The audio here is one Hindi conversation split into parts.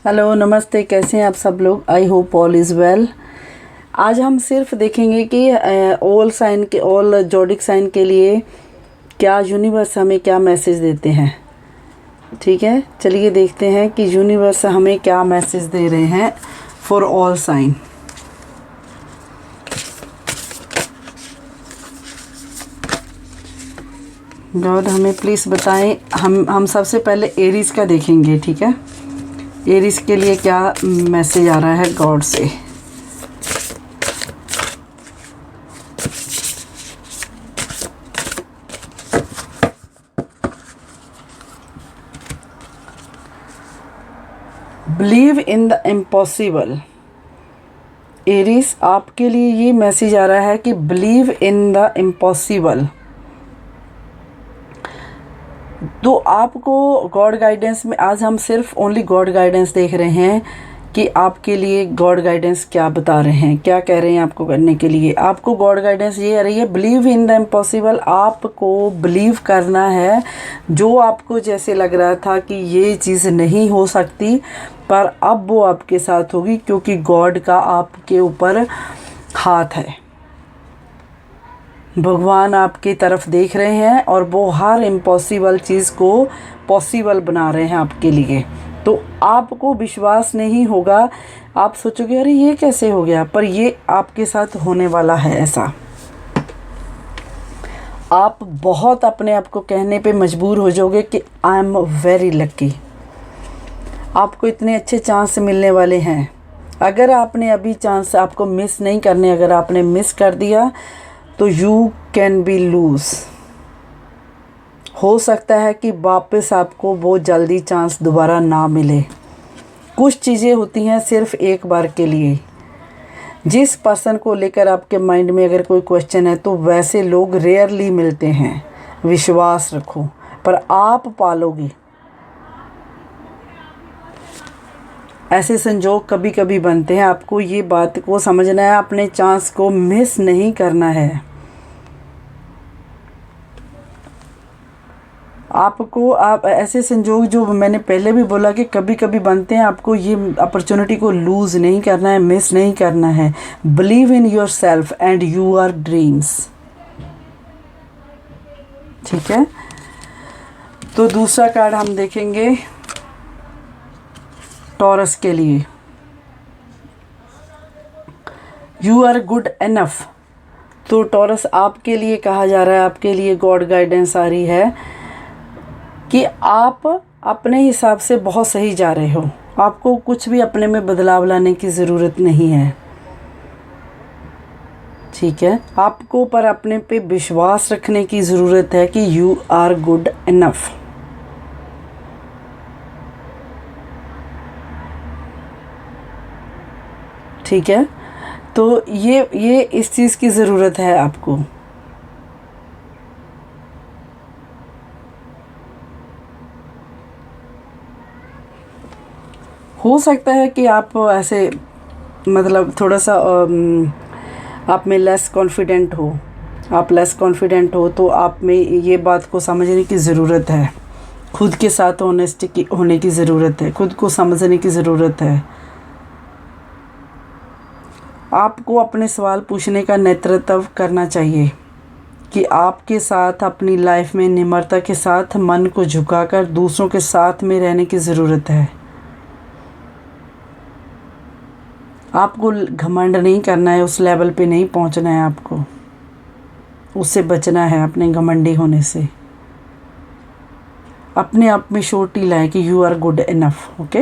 हेलो, नमस्ते। कैसे हैं आप सब लोग? I hope all is well. आज हम सिर्फ देखेंगे कि ऑल जोडिक साइन के लिए क्या यूनिवर्स हमें क्या मैसेज देते हैं। ठीक है, चलिए देखते हैं कि यूनिवर्स हमें क्या मैसेज दे रहे हैं फॉर ऑल साइन। गॉड हमें प्लीज़ बताएं। हम सबसे पहले एरीज का देखेंगे। ठीक है, एरीज के लिए क्या मैसेज आ रहा है गॉड से। Believe in the impossible. Aries, आपके लिए ये मैसेज आ रहा है कि बिलीव इन द इम्पॉसिबल। तो आपको गॉड गाइडेंस में आज हम सिर्फ ओनली गॉड गाइडेंस देख रहे हैं कि आपके लिए गॉड गाइडेंस क्या बता रहे हैं, क्या कह रहे हैं आपको करने के लिए। आपको गॉड गाइडेंस ये आ रही है, बिलीव इन द इम्पॉसिबल। आपको बिलीव करना है जो आपको जैसे लग रहा था कि ये चीज़ नहीं हो सकती, पर अब वो आपके साथ होगी, क्योंकि गॉड का आपके ऊपर हाथ है। भगवान आपकी तरफ देख रहे हैं और वो हर इम्पॉसिबल चीज़ को पॉसिबल बना रहे हैं आपके लिए। तो आपको विश्वास नहीं होगा, आप सोचोगे अरे ये कैसे हो गया, पर ये आपके साथ होने वाला है। ऐसा आप बहुत अपने आप को कहने पे मजबूर हो जाओगे कि आई एम वेरी लकी। आपको इतने अच्छे चांस मिलने वाले हैं। अगर आपने अभी चांस आपको मिस नहीं करने, अगर आपने मिस कर दिया तो यू कैन बी लूज। हो सकता है कि वापस आपको वो जल्दी चांस दोबारा ना मिले। कुछ चीज़ें होती हैं सिर्फ एक बार के लिए। जिस पर्सन को लेकर आपके माइंड में अगर कोई क्वेश्चन है तो वैसे लोग रेयरली मिलते हैं। विश्वास रखो, पर आप पालोगे। ऐसे संजोग कभी कभी बनते हैं। आपको ये बात को समझना है, अपने चांस को मिस नहीं करना है। आप ऐसे संजोग जो मैंने पहले भी बोला कि कभी कभी बनते हैं, आपको ये अपॉर्चुनिटी को लूज़ नहीं करना है, मिस नहीं करना है। Believe in yourself and you are dreams. ठीक है, तो दूसरा कार्ड हम देखेंगे टॉरस के लिए। You are good enough. तो टॉरस आपके लिए कहा जा रहा है, आपके लिए गॉड गाइडेंस आ रही है कि आप अपने हिसाब से बहुत सही जा रहे हो। आपको कुछ भी अपने में बदलाव लाने की ज़रूरत नहीं है। ठीक है, आपको पर अपने पे विश्वास रखने की ज़रूरत है कि यू आर गुड इनफ। ठीक है, तो ये इस चीज़ की ज़रूरत है आपको। हो सकता है कि आप ऐसे मतलब थोड़ा सा आप में लेस कॉन्फिडेंट हो। आप लेस कॉन्फिडेंट हो तो आप में ये बात को समझने की ज़रूरत है। खुद के साथ ऑनेस्टी होने की ज़रूरत है। खुद को समझने की ज़रूरत है। आपको अपने सवाल पूछने का नेतृत्व करना चाहिए कि आपके साथ अपनी लाइफ में निम्रता के साथ मन को झुकाकर दूसरों के साथ में रहने की ज़रूरत है। आपको घमंड नहीं करना है, उस लेवल पे नहीं पहुंचना है। आपको उससे बचना है, अपने घमंडी होने से। अपने आप में श्योरिटी लाए कि you are good enough. Okay,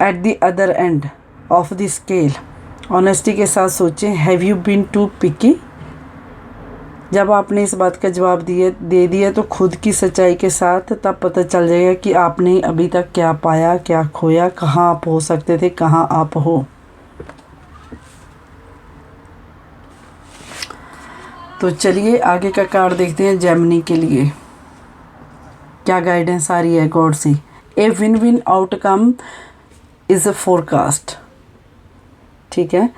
at the other end of the scale honesty के साथ सोचें, have you been too picky. जब आपने इस बात का जवाब दे दिया तो खुद की सच्चाई के साथ तब पता चल जाएगा कि आपने अभी तक क्या पाया, क्या खोया, कहाँ आप हो सकते थे, कहाँ आप हो। तो चलिए आगे का कार्ड देखते हैं। जेमिनी के लिए क्या गाइडेंस आ रही है गॉड से। A win win outcome is a forecast. ठीक है,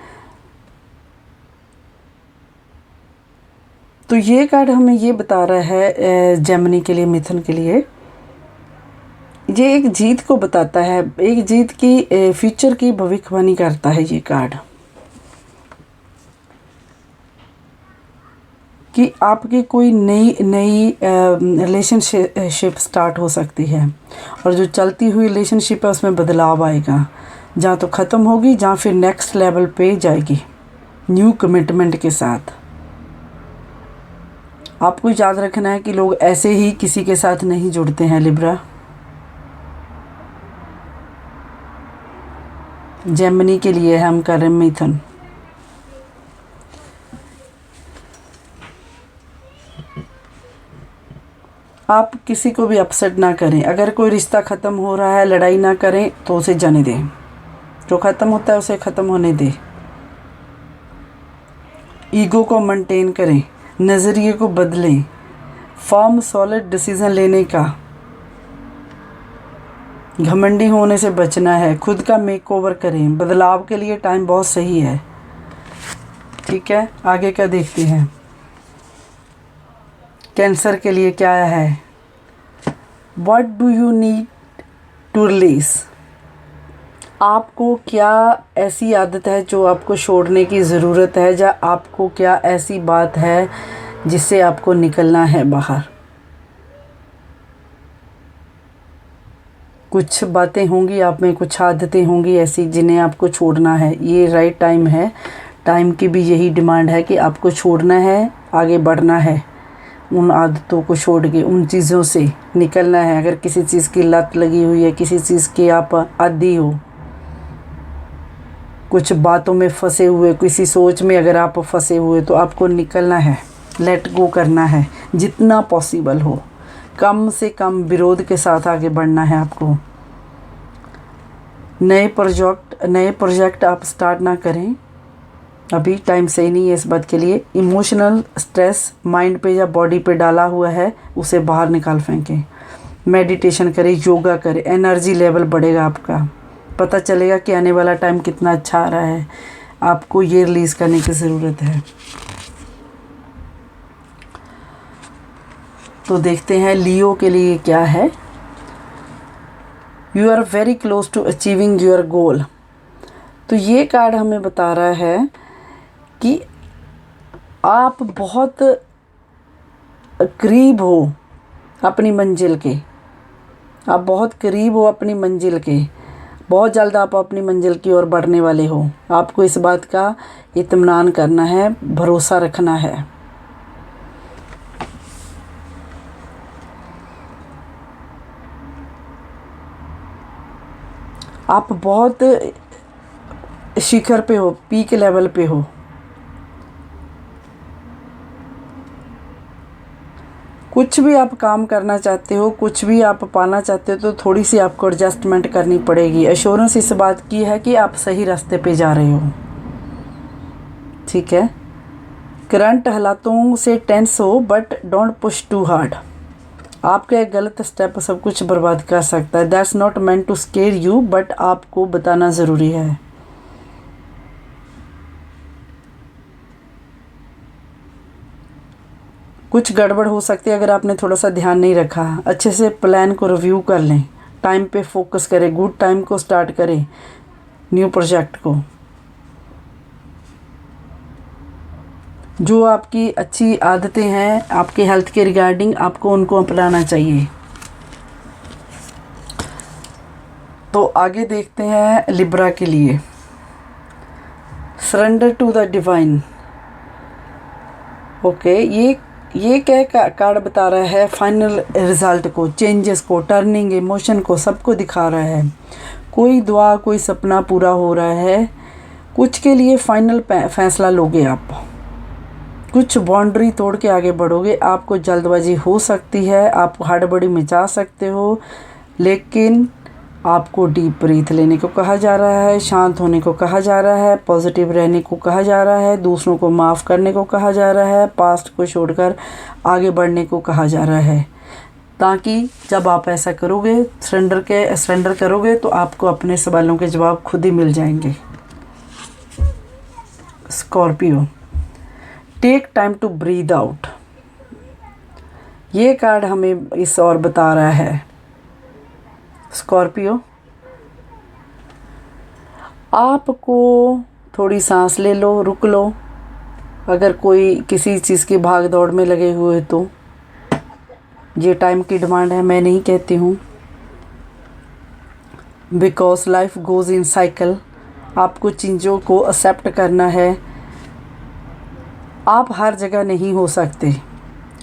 तो ये कार्ड हमें ये बता रहा है जेमिनी के लिए, मिथुन के लिए, ये एक जीत को बताता है, एक जीत की फ्यूचर की भविष्यवाणी करता है ये कार्ड, कि आपकी कोई नई रिलेशनशिप स्टार्ट हो सकती है, और जो चलती हुई रिलेशनशिप है उसमें बदलाव आएगा, जहाँ तो ख़त्म होगी, जहाँ फिर नेक्स्ट लेवल पे जाएगी न्यू कमिटमेंट के साथ। आपको याद रखना है कि लोग ऐसे ही किसी के साथ नहीं जुड़ते हैं लिब्रा। जेमिनी के लिए हम कर रहे हैं मिथुन। आप किसी को भी अपसेट ना करें। अगर कोई रिश्ता ख़त्म हो रहा है, लड़ाई ना करें तो उसे जाने दें। जो ख़त्म होता है उसे ख़त्म होने दें। ईगो को मेंटेन करें, नज़रिए को बदलें, फर्म सॉलिड डिसीज़न लेने का, घमंडी होने से बचना है, खुद का मेकओवर करें। बदलाव के लिए टाइम बहुत सही है। ठीक है, आगे क्या देखते हैं। कैंसर के लिए क्या है? What do you need to release? आपको क्या ऐसी आदत है जो आपको छोड़ने की ज़रूरत है, या आपको क्या ऐसी बात है जिससे आपको निकलना है बाहर? कुछ बातें होंगी आप में, कुछ आदतें होंगी ऐसी जिन्हें आपको छोड़ना है। ये राइट टाइम है। टाइम की भी यही डिमांड है कि आपको छोड़ना है, आगे बढ़ना है, उन आदतों को छोड़ के उन चीज़ों से निकलना है। अगर किसी चीज़ की लत लगी हुई है, किसी चीज़ की आप आदी हो, कुछ बातों में फंसे हुए, किसी सोच में अगर आप फंसे हुए, तो आपको निकलना है, लेट गो करना है जितना पॉसिबल हो। कम से कम विरोध के साथ आगे बढ़ना है आपको। नए प्रोजेक्ट आप स्टार्ट ना करें, अभी टाइम सही नहीं है इस बात के लिए। इमोशनल स्ट्रेस माइंड पे या बॉडी पे डाला हुआ है, उसे बाहर निकाल फेंकें। मेडिटेशन करें, योगा करें, एनर्जी लेवल बढ़ेगा आपका। पता चलेगा कि आने वाला टाइम कितना अच्छा आ रहा है। आपको ये रिलीज़ करने की ज़रूरत है। तो देखते हैं लियो के लिए क्या है। You are very close to achieving your goal. तो ये कार्ड हमें बता रहा है कि आप बहुत करीब हो अपनी मंजिल के। आप बहुत करीब हो अपनी मंजिल के। बहुत जल्द आप अपनी मंजिल की ओर बढ़ने वाले हो। आपको इस बात का इत्मीनान करना है, भरोसा रखना है। आप बहुत शिखर पे हो, पीक लेवल पे हो। कुछ भी आप काम करना चाहते हो, कुछ भी आप पाना चाहते हो, तो थोड़ी सी आपको एडजस्टमेंट करनी पड़ेगी। एश्योरेंस इस बात की है कि आप सही रास्ते पे जा रहे हो। ठीक है, करंट हालातों से टेंस हो, but don't push too hard. आपका एक गलत स्टेप सब कुछ बर्बाद कर सकता है। That's not meant to scare you, but आपको बताना ज़रूरी है। कुछ गड़बड़ हो सकती है अगर आपने थोड़ा सा ध्यान नहीं रखा। अच्छे से प्लान को रिव्यू कर लें, टाइम पे फोकस करें, गुड टाइम को स्टार्ट करें, न्यू प्रोजेक्ट को। जो आपकी अच्छी आदतें हैं आपके हेल्थ के रिगार्डिंग, आपको उनको अपनाना चाहिए। तो आगे देखते हैं लिब्रा के लिए। Surrender to the divine. Okay, ये क्या कार्ड बता रहा है? फाइनल रिजल्ट को, चेंजेस को, टर्निंग इमोशन को, सबको दिखा रहा है। कोई दुआ, कोई सपना पूरा हो रहा है। कुछ के लिए फाइनल फैसला लोगे आप। कुछ बाउंड्री तोड़ के आगे बढ़ोगे। आपको जल्दबाजी हो सकती है, आप हड़बड़ी मचा सकते हो, लेकिन आपको डीप ब्रीथ लेने को कहा जा रहा है, शांत होने को कहा जा रहा है, पॉजिटिव रहने को कहा जा रहा है, दूसरों को माफ़ करने को कहा जा रहा है, पास्ट को छोड़कर आगे बढ़ने को कहा जा रहा है। ताकि जब आप ऐसा करोगे, सरेंडर करोगे, तो आपको अपने सवालों के जवाब खुद ही मिल जाएंगे। Scorpio, take time to breathe out. ये कार्ड हमें इस और बता रहा है स्कॉर्पियो, आपको थोड़ी सांस ले लो, रुक लो। अगर कोई किसी चीज़ की भाग दौड़ में लगे हुए तो ये टाइम की डिमांड है, मैं नहीं कहती हूँ। Because life goes in cycle, आपको चीज़ों को एक्सेप्ट करना है। आप हर जगह नहीं हो सकते,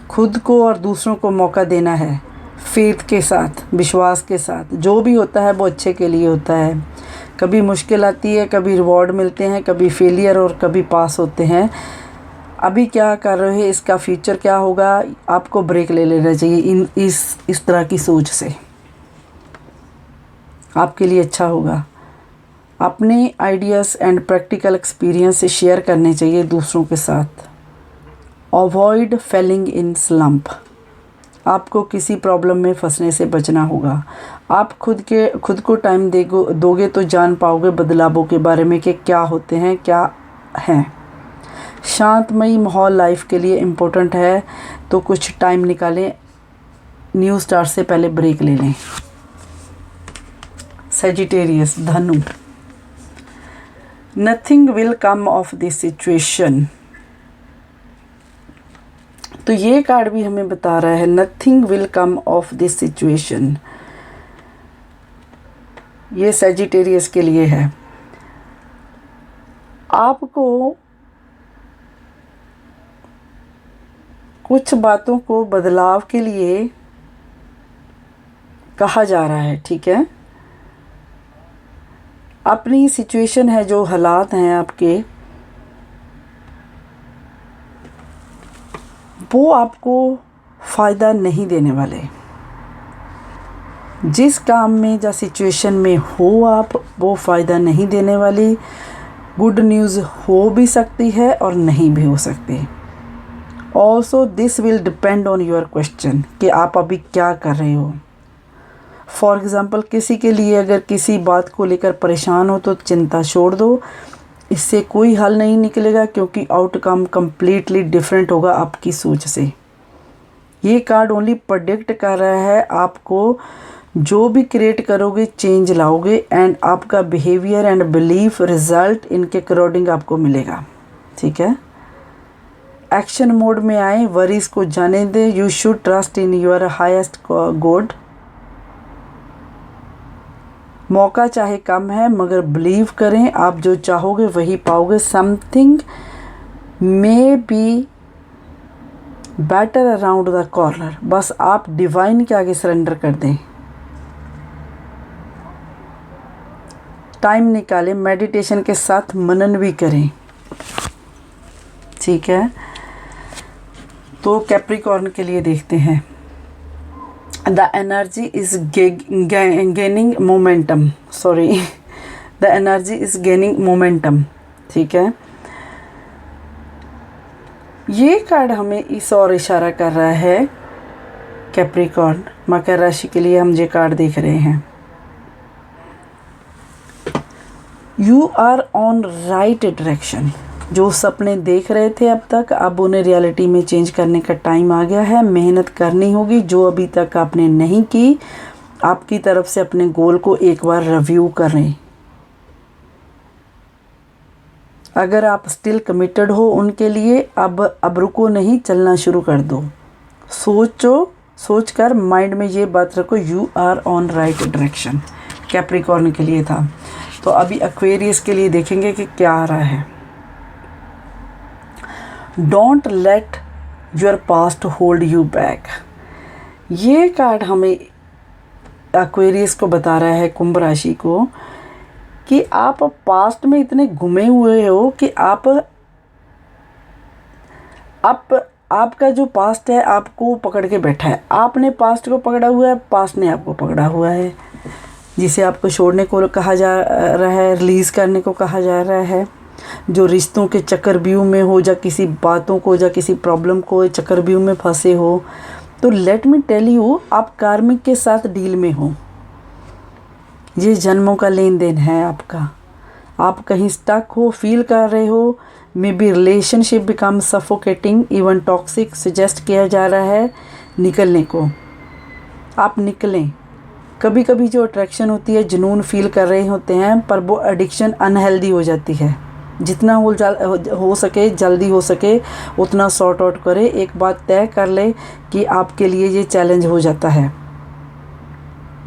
खुद को और दूसरों को मौका देना है, फेथ के साथ, विश्वास के साथ। जो भी होता है वो अच्छे के लिए होता है। कभी मुश्किल आती है, कभी रिवॉर्ड मिलते हैं, कभी फेलियर और कभी पास होते हैं। अभी क्या कर रहे हैं, इसका फ्यूचर क्या होगा, आपको ब्रेक ले लेना चाहिए इस तरह की सोच से। आपके लिए अच्छा होगा। अपने आइडियाज़ एंड प्रैक्टिकल एक्सपीरियंस से शेयर करने चाहिए दूसरों के साथ। अवॉइड फेलिंग इन स्लम्प, आपको किसी प्रॉब्लम में फंसने से बचना होगा। आप खुद को टाइम दोगे तो जान पाओगे बदलावों के बारे में कि क्या होते हैं, क्या हैं। शांतमयी माहौल लाइफ के लिए इम्पोर्टेंट है, तो कुछ टाइम निकालें, न्यू स्टार्ट से पहले ब्रेक ले लें। सेजिटेरियस, धनु, nothing will come of this situation. तो ये कार्ड भी हमें बता रहा है nothing will come of this situation. ये सेजिटेरियस के लिए है। आपको कुछ बातों को बदलाव के लिए कहा जा रहा है, ठीक है। अपनी सिचुएशन है, जो हालात हैं आपके, वो आपको फ़ायदा नहीं देने वाले। जिस काम में या सिचुएशन में हो आप, वो फ़ायदा नहीं देने वाली। गुड न्यूज़ हो भी सकती है और नहीं भी हो सकती। Also this will depend on your question, कि आप अभी क्या कर रहे हो। फॉर एग्ज़ाम्पल, किसी के लिए अगर किसी बात को लेकर परेशान हो तो चिंता छोड़ दो, इससे कोई हल नहीं निकलेगा, क्योंकि आउटकम कम्प्लीटली डिफरेंट होगा आपकी सोच से। ये कार्ड ओनली प्रेडिक्ट कर रहा है आपको, जो भी क्रिएट करोगे चेंज लाओगे, एंड आपका बिहेवियर एंड बिलीफ रिजल्ट इनके अकॉर्डिंग आपको मिलेगा, ठीक है। एक्शन मोड में आए, वरीज को जाने दें। You should trust in your highest God. मौका चाहे कम है, मगर बिलीव करें, आप जो चाहोगे वही पाओगे। Something may be better around the corner. बस आप डिवाइन के आगे सरेंडर कर दें। टाइम निकालें, मेडिटेशन के साथ मनन भी करें, ठीक है। तो कैप्रिकॉर्न के लिए देखते हैं। The energy is gaining momentum, sorry, the energy is gaining momentum, ठीक है। ये कार्ड हमें इस और इशारा कर रहा है, कैप्रिकॉर्न मकर राशि के लिए हम ये कार्ड देख रहे हैं। You are on right direction. जो सपने देख रहे थे अब तक, अब उन्हें रियलिटी में चेंज करने का टाइम आ गया है। मेहनत करनी होगी, जो अभी तक आपने नहीं की। आपकी तरफ से अपने गोल को एक बार रिव्यू करें। अगर आप स्टिल कमिटेड हो उनके लिए, अब रुको नहीं, चलना शुरू कर दो। सोचकर माइंड में ये बात रखो, you are on right direction. Capricorn के लिए था। तो अभी एक्वेरियस के लिए देखेंगे कि क्या आ रहा है। Don't let your past hold you back. ये कार्ड हमें एक्वेरियस को बता रहा है, कुंभ राशि को, कि आप पास्ट में इतने घुमे हुए हो कि आपका जो पास्ट है आपको पकड़ के बैठा है। आपने पास्ट को पकड़ा हुआ है, पास्ट ने आपको पकड़ा हुआ है, जिसे आपको छोड़ने को कहा जा रहा है, रिलीज़ करने को कहा जा रहा है। जो रिश्तों के चक्रव्यूह में हो, या किसी बातों को या किसी प्रॉब्लम को चक्रव्यूह में फंसे हो, तो लेट मी टेल यू, आप कार्मिक के साथ डील में हो। ये जन्मों का लेन देन है आपका। आप कहीं स्टक हो, फील कर रहे हो, may be relationship become suffocating, even toxic, suggest किया जा रहा है निकलने को। आप निकलें, कभी कभी जो अट्रैक्शन होती है, जुनून फील कर रहे होते हैं, पर वो एडिक्शन अनहेल्दी हो जाती है। जितना हो सके जल्दी हो सके उतना सॉर्ट आउट करें। एक बात तय कर ले कि आपके लिए ये चैलेंज हो जाता है।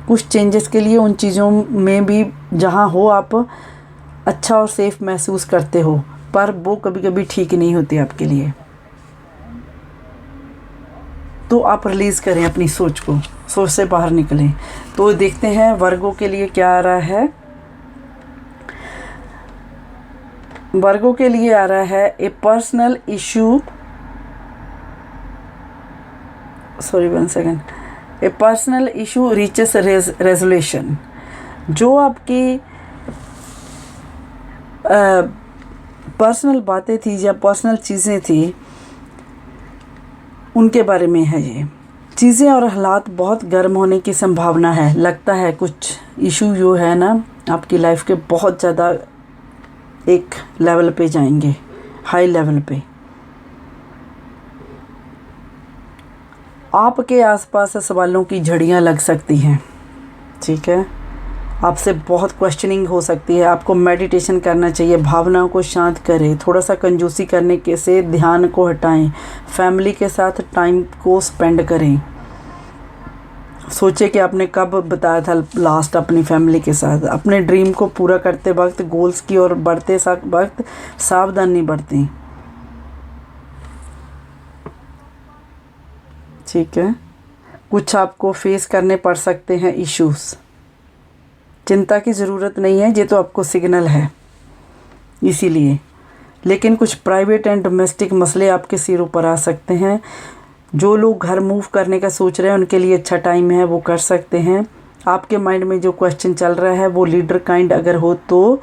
कुछ चेंजेस के लिए उन चीज़ों में भी जहाँ हो आप अच्छा और सेफ महसूस करते हो, पर वो कभी कभी ठीक नहीं होती आपके लिए। तो आप रिलीज़ करें अपनी सोच को, सोच से बाहर निकलें। तो देखते हैं वर्गों के लिए क्या आ रहा है। वर्गों के लिए आ रहा है ए पर्सनल इशू, ए पर्सनल इशू रीचेस रेजोल्यूशन। जो आपकी पर्सनल बातें थी या पर्सनल चीज़ें थी, उनके बारे में है ये। चीज़ें और हालात बहुत गर्म होने की संभावना है। लगता है कुछ इशू जो है ना आपकी लाइफ के बहुत ज़्यादा एक लेवल पे जाएंगे, हाई लेवल पे। आपके आसपास सवालों की झड़ियाँ लग सकती हैं, ठीक है। आपसे बहुत क्वेश्चनिंग हो सकती है। आपको मेडिटेशन करना चाहिए, भावनाओं को शांत करें, थोड़ा सा कंजूसी करने के से ध्यान को हटाएं, फैमिली के साथ टाइम को स्पेंड करें। सोचे कि आपने कब बताया था लास्ट अपनी फैमिली के साथ। अपने ड्रीम को पूरा करते वक्त, गोल्स की ओर बढ़ते वक्त सावधानी बरतें, ठीक है। कुछ आपको फेस करने पड़ सकते हैं इश्यूज़, चिंता की ज़रूरत नहीं है, ये तो आपको सिग्नल है इसीलिए। लेकिन कुछ प्राइवेट एंड डोमेस्टिक मसले आपके सिरों पर आ सकते हैं। जो लोग घर मूव करने का सोच रहे हैं उनके लिए अच्छा टाइम है, वो कर सकते हैं। आपके माइंड में जो क्वेश्चन चल रहा है वो लीडर काइंड अगर हो तो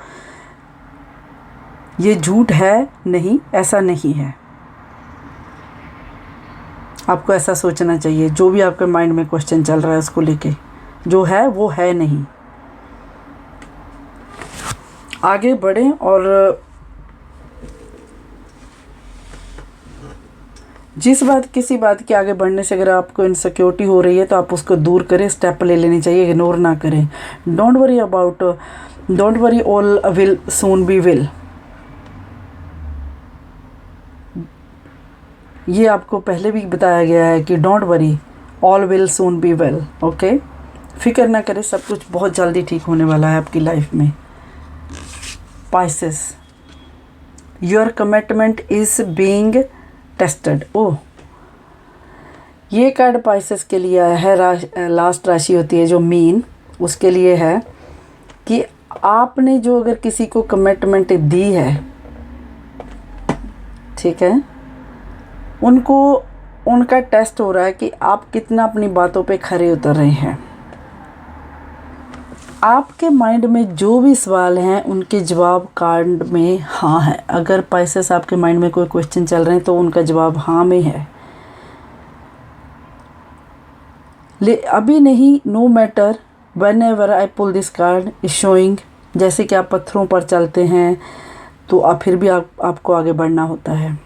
ये झूठ है, नहीं, ऐसा नहीं है। आपको ऐसा सोचना चाहिए, जो भी आपके माइंड में क्वेश्चन चल रहा है उसको लेके, जो है वो है नहीं। आगे बढ़ें और किसी बात के आगे बढ़ने से अगर आपको इनसिक्योरिटी हो रही है तो आप उसको दूर करें, स्टेप ले लेने चाहिए, इग्नोर ना करें। Don't worry all will soon be will. ये आपको पहले भी बताया गया है कि don't worry all will soon be well, okay. फिक्र ना करें, सब कुछ बहुत जल्दी ठीक होने वाला है आपकी लाइफ में। Pisces, your commitment is being tested. Oh, ये कार्ड पाइसेस के लिए आया है। लास्ट राशि होती है जो मीन, उसके लिए है कि आपने जो अगर किसी को कमिटमेंट दी है, ठीक है, उनका टेस्ट हो रहा है कि आप कितना अपनी बातों पे खरे उतर रहे हैं। आपके माइंड में जो भी सवाल हैं उनके जवाब कार्ड में हाँ है। अगर पाइसेस आपके माइंड में कोई क्वेश्चन चल रहे हैं तो उनका जवाब हाँ में है। अभी नहीं, no matter whenever I pull this card is showing. जैसे कि आप पत्थरों पर चलते हैं तो आप फिर भी आपको आगे बढ़ना होता है,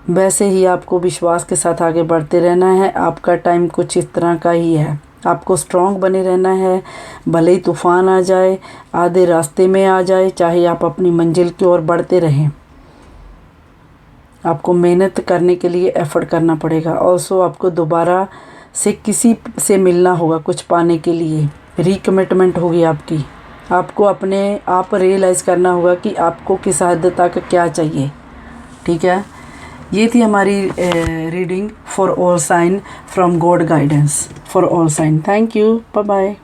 वैसे ही आपको विश्वास के साथ आगे बढ़ते रहना है। आपका टाइम कुछ इस तरह का ही है। आपको स्ट्रॉन्ग बने रहना है, भले ही तूफ़ान आ जाए, आधे रास्ते में आ जाए, चाहे आप अपनी मंजिल की ओर बढ़ते रहें। आपको मेहनत करने के लिए एफर्ट करना पड़ेगा। ऑल्सो आपको दोबारा से किसी से मिलना होगा कुछ पाने के लिए, रिकमिटमेंट होगी आपकी। आपको अपने आप रियलाइज़ करना होगा कि आपको किस हद तक क्या चाहिए, ठीक है। ये थी हमारी reading for all sign from God guidance for all sign. Thank you, bye bye.